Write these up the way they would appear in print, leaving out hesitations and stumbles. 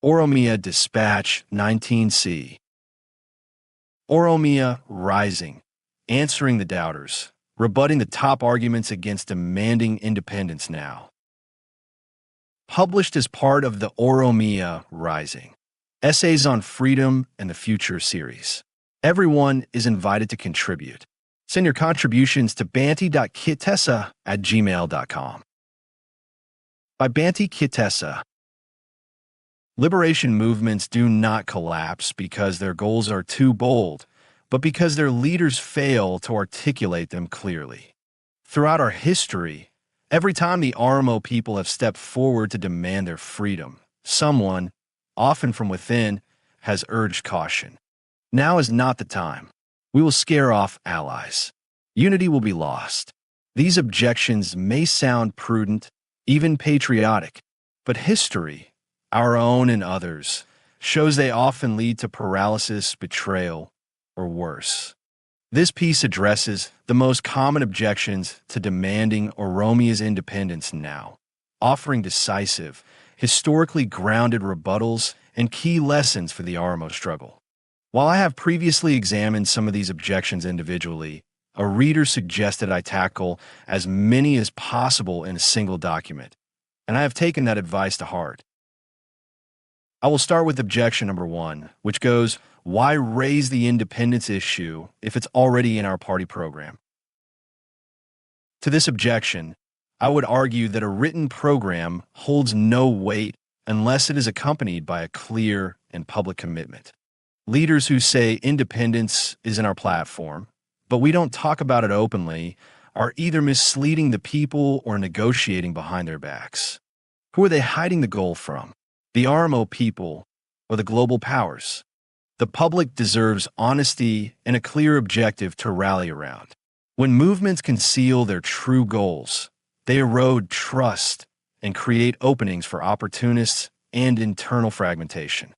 Oromia Dispatch 19C. Oromia Rising, answering the doubters, rebutting the top arguments against demanding independence now. Published as part of the Oromia Rising, Essays on Freedom and the Future series. Everyone is invited to contribute. Send your contributions to banti.kitesa@gmail.com. By Banti Kitesa. Liberation movements do not collapse because their goals are too bold, but because their leaders fail to articulate them clearly. Throughout our history, every time the Oromo people have stepped forward to demand their freedom, someone, often from within, has urged caution. Now is not the time. We will scare off allies. Unity will be lost. These objections may sound prudent, even patriotic, but history, our own and others, shows they often lead to paralysis, betrayal, or worse. This piece addresses the most common objections to demanding Oromia's independence now, offering decisive, historically grounded rebuttals and key lessons for the Oromo struggle. While I have previously examined some of these objections individually, a reader suggested I tackle as many as possible in a single document, and I have taken that advice to heart. I will start with objection number 1, which goes, why raise the independence issue if it's already in our party program? To this objection, I would argue that a written program holds no weight unless it is accompanied by a clear and public commitment. Leaders who say independence is in our platform, but we don't talk about it openly, are either misleading the people or negotiating behind their backs. Who are they hiding the goal from? The Oromo people or the global powers? The public deserves honesty and a clear objective to rally around. When movements conceal their true goals, they erode trust and create openings for opportunists and internal fragmentation.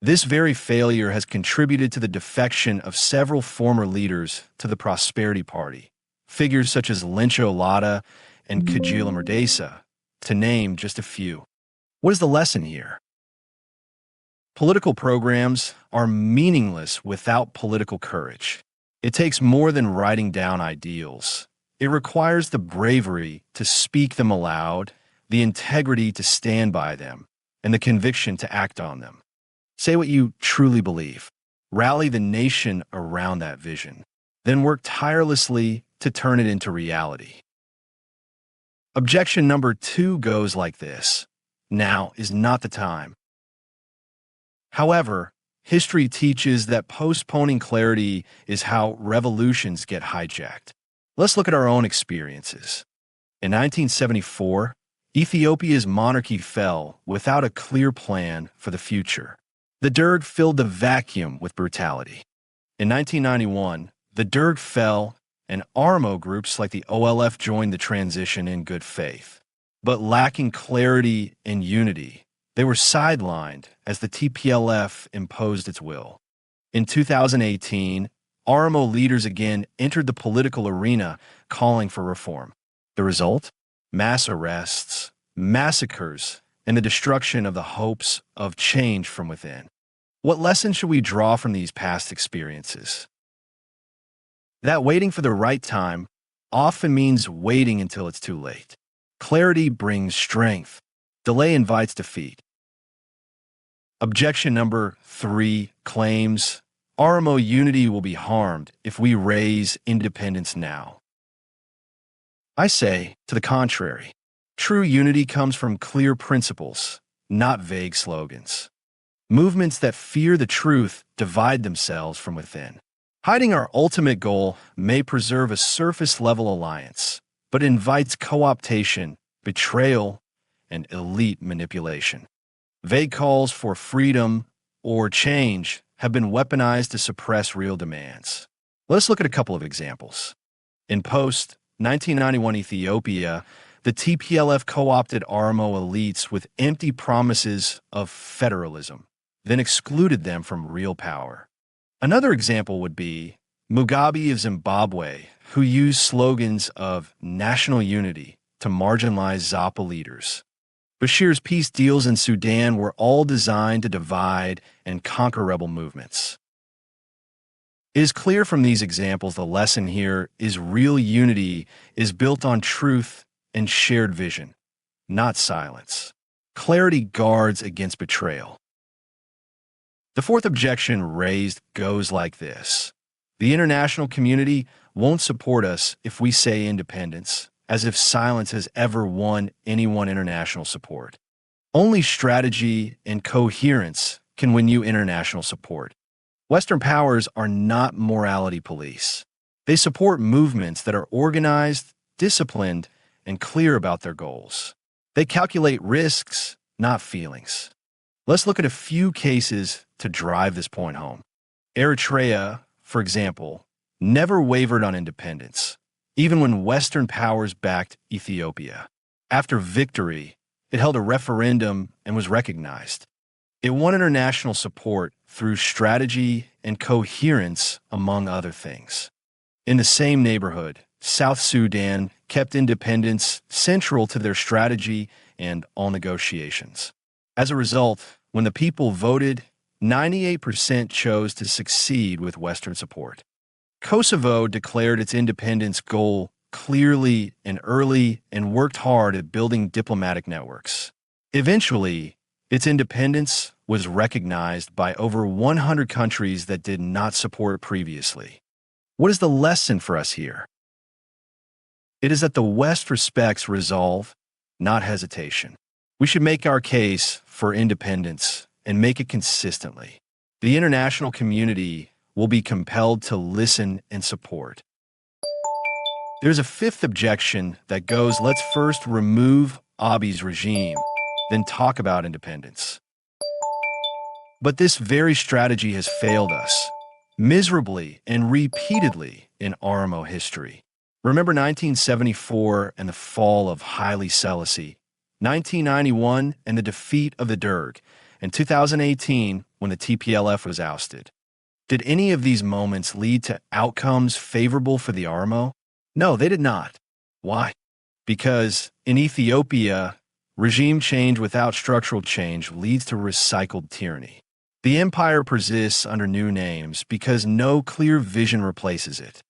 This very failure has contributed to the defection of several former leaders to the Prosperity Party, figures such as Lencho Lada and Kajila Merdesa, to name just a few. What is the lesson here? Political programs are meaningless without political courage. It takes more than writing down ideals. It requires the bravery to speak them aloud, the integrity to stand by them, and the conviction to act on them. Say what you truly believe. Rally the nation around that vision. Then work tirelessly to turn it into reality. Objection number 2 goes like this. Now is not the time. However, history teaches that postponing clarity is how revolutions get hijacked. Let's look at our own experiences. In 1974, Ethiopia's monarchy fell without a clear plan for the future. The Derg filled the vacuum with brutality. In 1991, the Derg fell, and Oromo groups like the OLF joined the transition in good faith. But lacking clarity and unity, they were sidelined as the TPLF imposed its will. In 2018, Oromo leaders again entered the political arena calling for reform. The result? Mass arrests, massacres, and the destruction of the hopes of change from within. What lesson should we draw from these past experiences? That waiting for the right time often means waiting until it's too late. Clarity brings strength. Delay invites defeat. Objection number 3 claims Oromo unity will be harmed if we raise independence now. I say, to the contrary, true unity comes from clear principles, not vague slogans. Movements that fear the truth divide themselves from within. Hiding our ultimate goal may preserve a surface-level alliance, but invites co-optation, betrayal, and elite manipulation. Vague calls for freedom or change have been weaponized to suppress real demands. Let's look at a couple of examples. In post-1991 Ethiopia, the TPLF co-opted Oromo elites with empty promises of federalism, then excluded them from real power. Another example would be Mugabe of Zimbabwe, who used slogans of national unity to marginalize Zappa leaders. Bashir's peace deals in Sudan were all designed to divide and conquer rebel movements. It is clear from these examples the lesson here is real unity is built on truth and shared vision, not silence. Clarity guards against betrayal. The fourth objection raised goes like this. The international community won't support us if we say independence, as if silence has ever won anyone international support. Only strategy and coherence can win you international support. Western powers are not morality police. They support movements that are organized, disciplined, and clear about their goals. They calculate risks, not feelings. Let's look at a few cases to drive this point home. Eritrea, for example, never wavered on independence, even when Western powers backed Ethiopia. After victory, it held a referendum and was recognized. It won international support through strategy and coherence, among other things. In the same neighborhood, South Sudan kept independence central to their strategy and all negotiations. As a result, when the people voted, 98% chose to succeed with Western support. Kosovo declared its independence goal clearly and early and worked hard at building diplomatic networks. Eventually, its independence was recognized by over 100 countries that did not support it previously. What is the lesson for us here? It is that the West respects resolve, not hesitation. We should make our case for independence and make it consistently. The international community will be compelled to listen and support. There's a fifth objection that goes, let's first remove Abiy's regime, then talk about independence. But this very strategy has failed us, miserably and repeatedly in Oromo history. Remember 1974 and the fall of Haile Selassie, 1991 and the defeat of the Derg, and 2018 when the TPLF was ousted. Did any of these moments lead to outcomes favorable for the Oromo? No, they did not. Why? Because in Ethiopia, regime change without structural change leads to recycled tyranny. The empire persists under new names because no clear vision replaces it.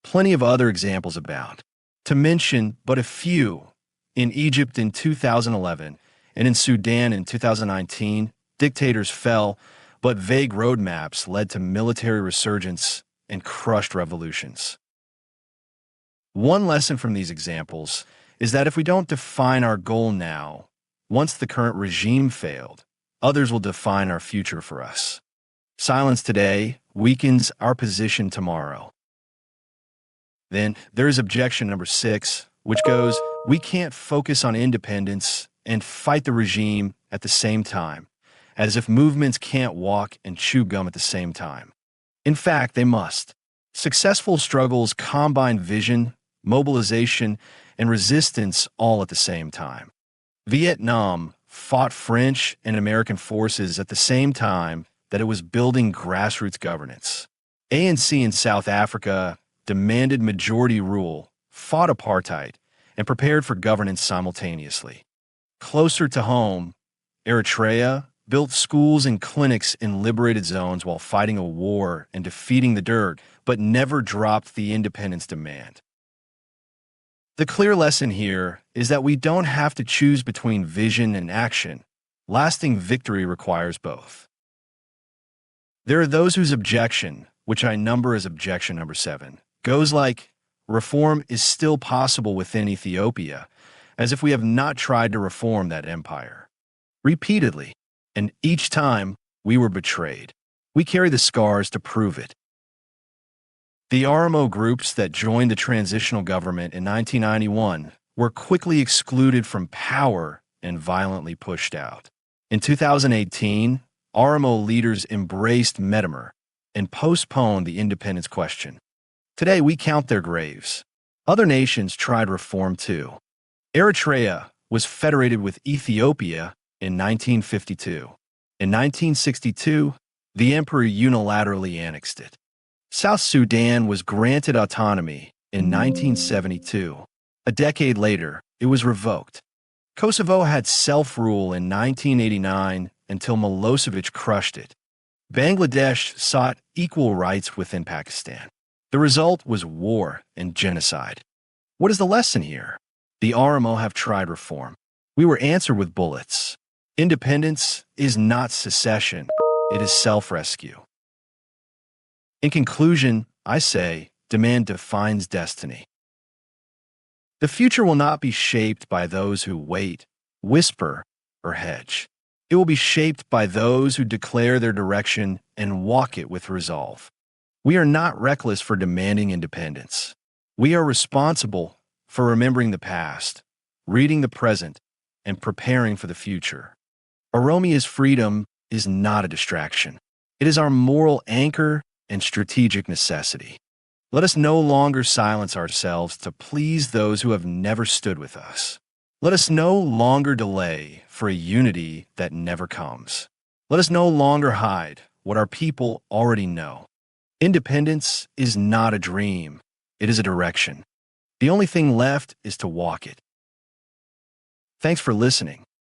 Plenty of other examples abound. To mention but a few, in Egypt in 2011 and in Sudan in 2019, dictators fell, but vague roadmaps led to military resurgence and crushed revolutions. One lesson from these examples is that if we don't define our goal now, once the current regime failed, others will define our future for us. Silence today weakens our position tomorrow. Then there is objection number 6, which goes, we can't focus on independence and fight the regime at the same time, as if movements can't walk and chew gum at the same time. In fact, they must. Successful struggles combine vision, mobilization, and resistance all at the same time. Vietnam fought French and American forces at the same time that it was building grassroots governance. ANC in South Africa demanded majority rule, fought apartheid, and prepared for governance simultaneously. Closer to home, Eritrea built schools and clinics in liberated zones while fighting a war and defeating the Derg, but never dropped the independence demand. The clear lesson here is that we don't have to choose between vision and action. Lasting victory requires both. There are those whose objection, which I number as objection number 7, goes like, reform is still possible within Ethiopia, as if we have not tried to reform that empire. Repeatedly, and each time we were betrayed. We carry the scars to prove it. The Oromo groups that joined the transitional government in 1991 were quickly excluded from power and violently pushed out. In 2018, Oromo leaders embraced Metamer and postponed the independence question. Today, we count their graves. Other nations tried reform too. Eritrea was federated with Ethiopia in 1952. In 1962, the emperor unilaterally annexed it. South Sudan was granted autonomy in 1972. A decade later, it was revoked. Kosovo had self-rule in 1989 until Milosevic crushed it. Bangladesh sought equal rights within Pakistan. The result was war and genocide. What is the lesson here? The Oromo have tried reform. We were answered with bullets. Independence is not secession, it is self-rescue. In conclusion, I say, demand defines destiny. The future will not be shaped by those who wait, whisper, or hedge. It will be shaped by those who declare their direction and walk it with resolve. We are not reckless for demanding independence. We are responsible for remembering the past, reading the present, and preparing for the future. Oromia's freedom is not a distraction. It is our moral anchor and strategic necessity. Let us no longer silence ourselves to please those who have never stood with us. Let us no longer delay for a unity that never comes. Let us no longer hide what our people already know. Independence is not a dream, it is a direction. The only thing left is to walk it. Thanks for listening.